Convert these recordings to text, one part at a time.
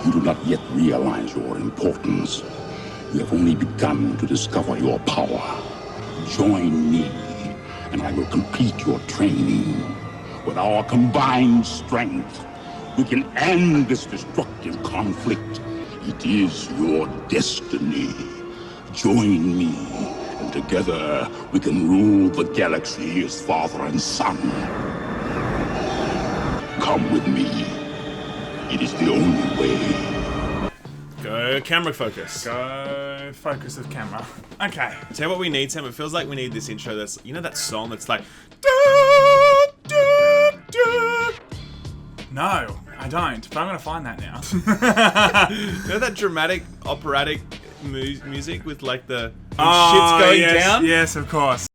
You do not yet realize your importance. You have only begun to discover your power. Join me, and I will complete your training. With our combined strength, we can end this destructive conflict. It is your destiny. Join me, and together we can rule the galaxy as father and son. Come with me. It is the only way. Go camera focus. Go focus of camera. Okay. Tell you what we need, Sam. It feels like we need this intro that's, you know that song that's like... No, I don't, but I'm going to find that now. You know that dramatic, operatic music with like the shit's going down? Yes, of course.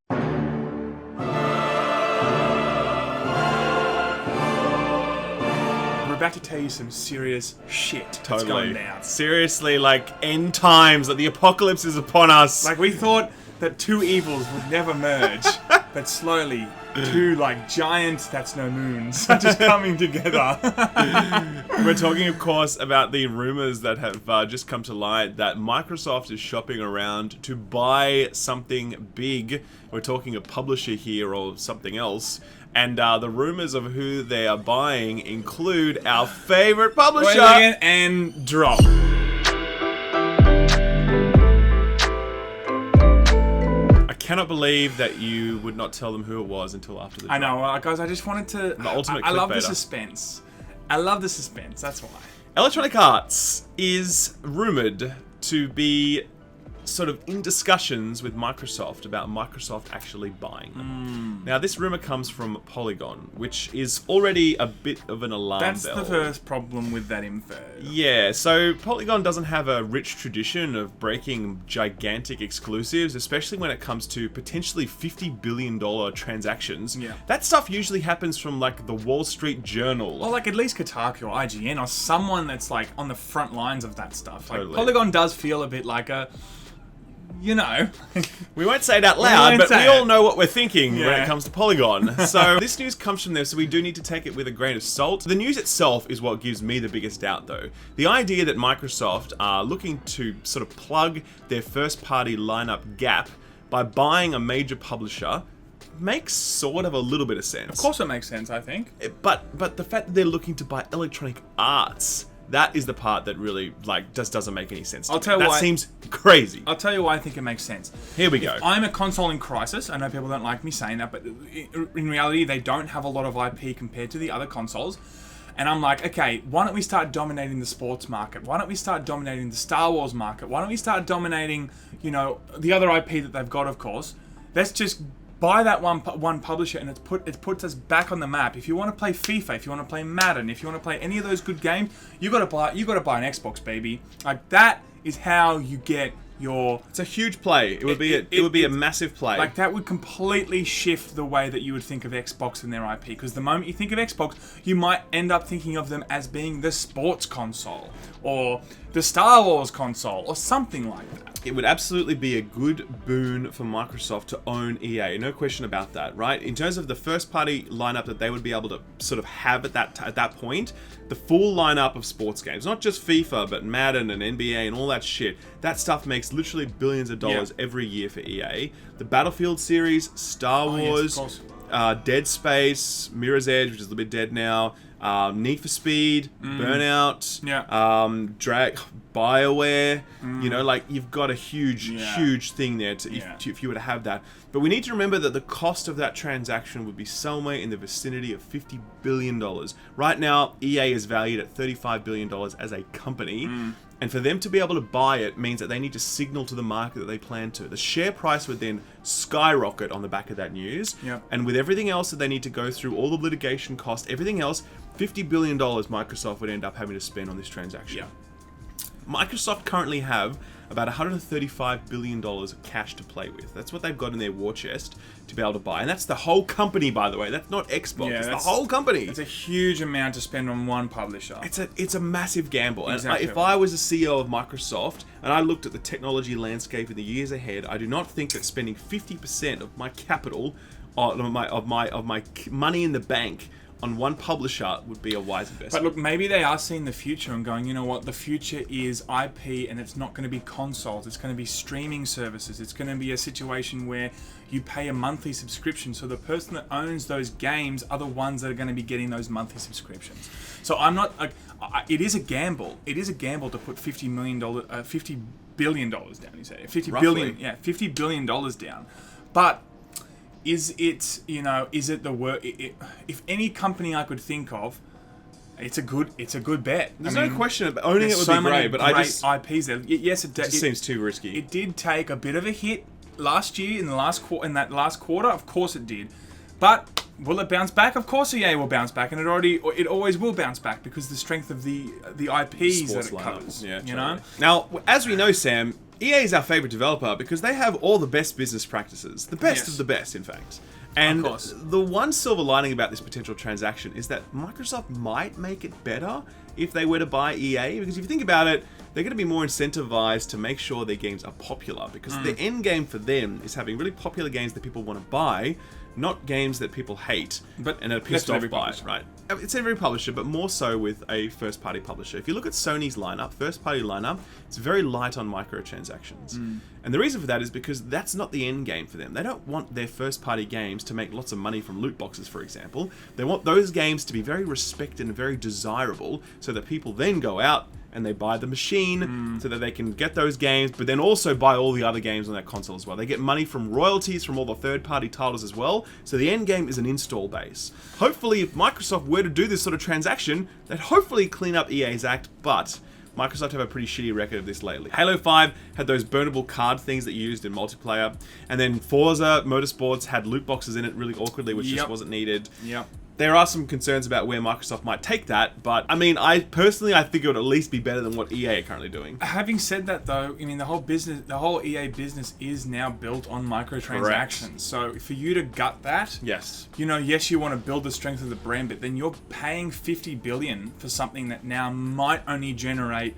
We're about to tell you some serious shit that's going down. Seriously, like end times, like the apocalypse is upon us. Like we thought that two evils would never merge, but slowly two like giant that's no moons are just coming together. We're talking, of course, about the rumors that have just come to light that Microsoft is shopping around to buy something big. We're talking a publisher here or something else. And the rumors of who they are buying include our favorite publisher. And drop. I cannot believe that you would not tell them who it was until after the drop. I know, guys, I just wanted to... The ultimate I love the clickbaiter. suspense. I love the suspense, that's why. Electronic Arts is rumored to be sort of in discussions with Microsoft about Microsoft actually buying them. Now, this rumor comes from Paragon, which is already a bit of an alarm bell. That's the first problem with that info. Yeah, so Paragon doesn't have a rich tradition of breaking gigantic exclusives, especially when it comes to potentially $50 billion transactions. Yeah. That stuff usually happens from like the Wall Street Journal. Or like at least Kotaku or IGN or someone that's like on the front lines of that stuff. Like Totally. Paragon does feel a bit like a... You know. We won't say it out loud, but we all know what we're thinking when Yeah. it comes to Paragon. So this news comes from them, so we do need to take it with a grain of salt. The news itself is what gives me the biggest doubt, though. The idea that Microsoft are looking to sort of plug their first-party lineup gap by buying a major publisher makes sort of a little bit of sense. Of course it makes sense, I think. But the fact that they're looking to buy Electronic Arts... That is the part that really, like, just doesn't make any sense to me. Tell you that why. seems crazy. I'll tell you why I think it makes sense. Here we go. I'm a console in crisis. I know people don't like me saying that, but in reality, they don't have a lot of IP compared to the other consoles. And I'm like, okay, why don't we start dominating the sports market? Why don't we start dominating the Star Wars market? Why don't we start dominating, you know, the other IP that they've got, of course? Let's just buy that one publisher, and it puts us back on the map. If you want to play FIFA, if you want to play Madden, if you want to play any of those good games, you got to buy an Xbox, baby. Like that is how you get your... It's a huge play. It would be a massive play. Like that would completely shift the way that you would think of Xbox and their IP. Because the moment you think of Xbox, you might end up thinking of them as being the sports console or the Star Wars console or something like that. It would absolutely be a good boon for Microsoft to own EA. No question about that, right? In terms of the first-party lineup that they would be able to sort of have at that point, the full lineup of sports games, not just FIFA, but Madden and NBA and all that shit. That stuff makes literally billions of dollars every year for EA. The Battlefield series, Star Wars, yes, of Dead Space, Mirror's Edge, which is a little bit dead now, Need for Speed, Burnout, BioWare, you know, like you've got a huge thing there if you were to have that. But we need to remember that the cost of that transaction would be somewhere in the vicinity of $50 billion. Right now, EA is valued at $35 billion as a company. And for them to be able to buy it means that they need to signal to the market that they plan to. The share price would then skyrocket on the back of that news. Yep. And with everything else that they need to go through, all the litigation costs, everything else, $50 billion Microsoft would end up having to spend on this transaction. Yeah. Microsoft currently have about $135 billion of cash to play with. That's what they've got in their war chest to be able to buy. And that's the whole company, by the way. That's not Xbox. It's the whole company. It's a huge amount to spend on one publisher. It's a massive gamble. Exactly. And if I was a CEO of Microsoft and I looked at the technology landscape in the years ahead, I do not think that spending 50% of my capital, of my money in the bank, on one publisher would be a wise investment. But look, maybe they are seeing the future and going, you know what, the future is IP, and it's not going to be consoles, it's going to be streaming services, it's going to be a situation where you pay a monthly subscription, so the person that owns those games are the ones that are going to be getting those monthly subscriptions. So I'm not, like, it is a gamble. It is a gamble to put $50 billion down, you say. $50 billion down. But is it, you know, is it the work? If any company I could think of, it's a good bet. There's no question about owning it would be great, but I just IPs there. Yes, it just seems too risky. It did take a bit of a hit last year in that last quarter. Of course it did, but will it bounce back? Of course EA will bounce back, and it always will bounce back because the strength of the IPs that it covers. Yeah, you know. Now, as we know, Sam, EA is our favorite developer because they have all the best business practices, the best of the best, in fact. And the one silver lining about this potential transaction is that Microsoft might make it better if they were to buy EA, because if you think about it, they're going to be more incentivized to make sure their games are popular, because the end game for them is having really popular games that people want to buy, not games that people hate and are pissed off by, right? It's every publisher, but more so with a first-party publisher. If you look at Sony's lineup, first-party lineup, it's very light on microtransactions. And the reason for that is because that's not the end game for them. They don't want their first-party games to make lots of money from loot boxes, for example. They want those games to be very respected and very desirable so that people then go out and they buy the machine so that they can get those games, but then also buy all the other games on that console as well. They get money from royalties from all the third-party titles as well, so the end game is an install base. Hopefully, if Microsoft were to do this sort of transaction, they'd hopefully clean up EA's act, but Microsoft have a pretty shitty record of this lately. Halo 5 had those burnable card things that you used in multiplayer, and then Forza Motorsports had loot boxes in it really awkwardly, which just wasn't needed. There are some concerns about where Microsoft might take that, but I mean, I think it would at least be better than what EA are currently doing. Having said that, though, I mean, the whole EA business is now built on microtransactions. Correct. So for you to gut that, you know, yes, you want to build the strength of the brand, but then you're paying $50 billion for something that now might only generate.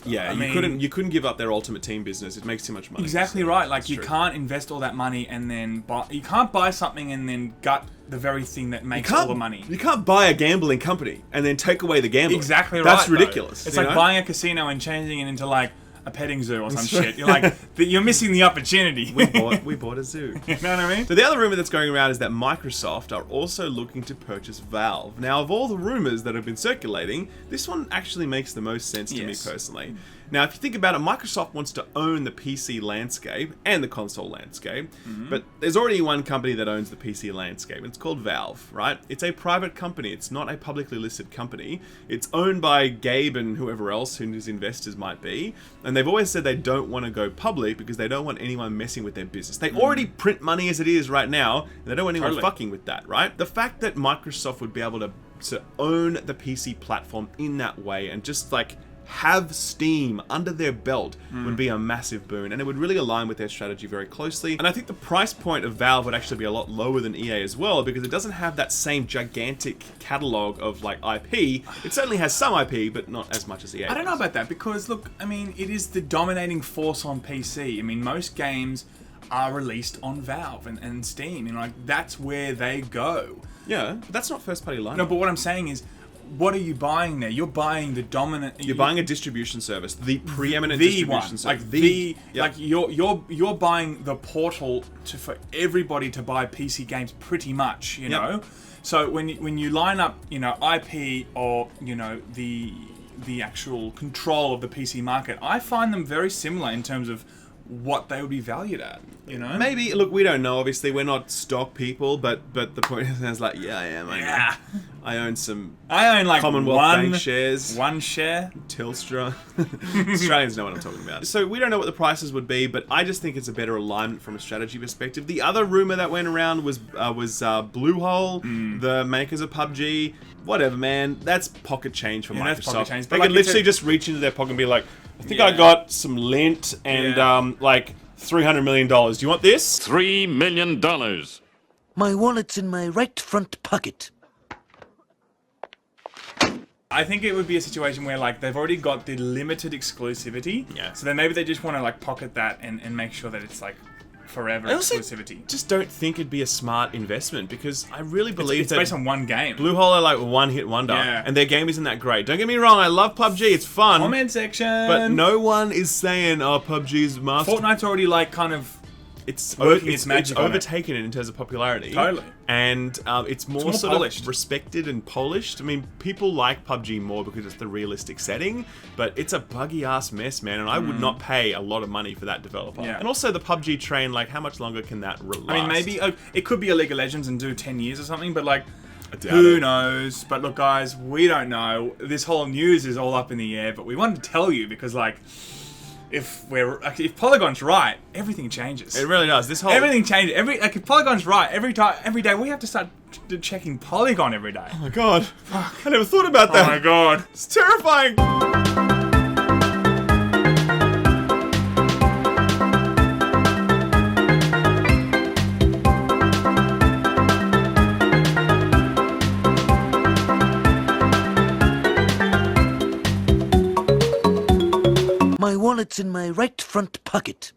Yeah, you couldn't give up their Ultimate Team business. It makes too much money. Exactly right. Like, you can't invest all that money and then you can't buy something and then gut the very thing that makes all the money. You can't buy a gambling company and then take away the gambling. Exactly right. That's ridiculous. It's like buying a casino and changing it into like a petting zoo or some shit. You're like, you're missing the opportunity. We bought a zoo. You know what I mean? So the other rumor that's going around is that Microsoft are also looking to purchase Valve. Now, of all the rumors that have been circulating, this one actually makes the most sense to me personally. Now, if you think about it, Microsoft wants to own the PC landscape and the console landscape, but there's already one company that owns the PC landscape, and it's called Valve, right? It's a private company. It's not a publicly listed company. It's owned by Gabe and whoever else who his investors might be, and they've always said they don't want to go public because they don't want anyone messing with their business. They already print money as it is right now, and they don't want anyone fucking with that, right? The fact that Microsoft would be able to own the PC platform in that way and just like have Steam under their belt would be a massive boon, and it would really align with their strategy very closely. And I think the price point of Valve would actually be a lot lower than EA as well, because it doesn't have that same gigantic catalog of like IP. It certainly has some IP, but not as much as EA. I don't know about that, because look, I mean, it is the dominating force on PC. I mean, most games are released on Valve and Steam, and like that's where they go. Yeah, but that's not first party lineup. No, but what I'm saying is, what are you buying there? You're buying the dominant. You're buying a distribution service, the preeminent distribution service. Like you're buying the portal for everybody to buy PC games, pretty much. You know, so when you line up, you know, IP or you know the actual control of the PC market, I find them very similar in terms of what they would be valued at, you know? Maybe, look, we don't know, obviously, we're not stock people, but the point is, I was like, yeah, I am. I own like Commonwealth Bank shares. One share. Telstra. Australians know what I'm talking about. So we don't know what the prices would be, but I just think it's a better alignment from a strategy perspective. The other rumor that went around was Bluehole, the makers of PUBG. Whatever, man. That's pocket change for Microsoft. That's pocket change. They could literally just reach into their pocket and be like, I think I got some lint and like $300 million. Do you want this? $3 million. My wallet's in my right front pocket. I think it would be a situation where like they've already got the limited exclusivity. Yeah. So then maybe they just want to like pocket that and make sure that it's like forever I also exclusivity. just don't think it'd be a smart investment because I really believe It's that based on one game. Bluehole are like a one-hit wonder, Yeah. and their game isn't that great. Don't get me wrong, I love PUBG, it's fun. Comment section. But no one is saying, "Oh, PUBG's master." Fortnite's already like kind of It's working its magic It's on it. overtaken it in terms of popularity. Totally. And it's more sort polished. of respected and polished. I mean, people like PUBG more because it's the realistic setting, but it's a buggy ass mess, man. And I would not pay a lot of money for that developer. Yeah. And also the PUBG train, like, how much longer can that last? I mean, maybe it could be a League of Legends and do 10 years or something, but like, doubt who it. knows? But look, guys, we don't know. This whole news is all up in the air, but we wanted to tell you because, like, if Polygon's right, everything changes. It really does. This whole Everything changes. If Polygon's right, every day we have to start checking Polygon every day. Oh my god, I never thought about that. Oh my god. It's terrifying. My wallet's in my right front pocket.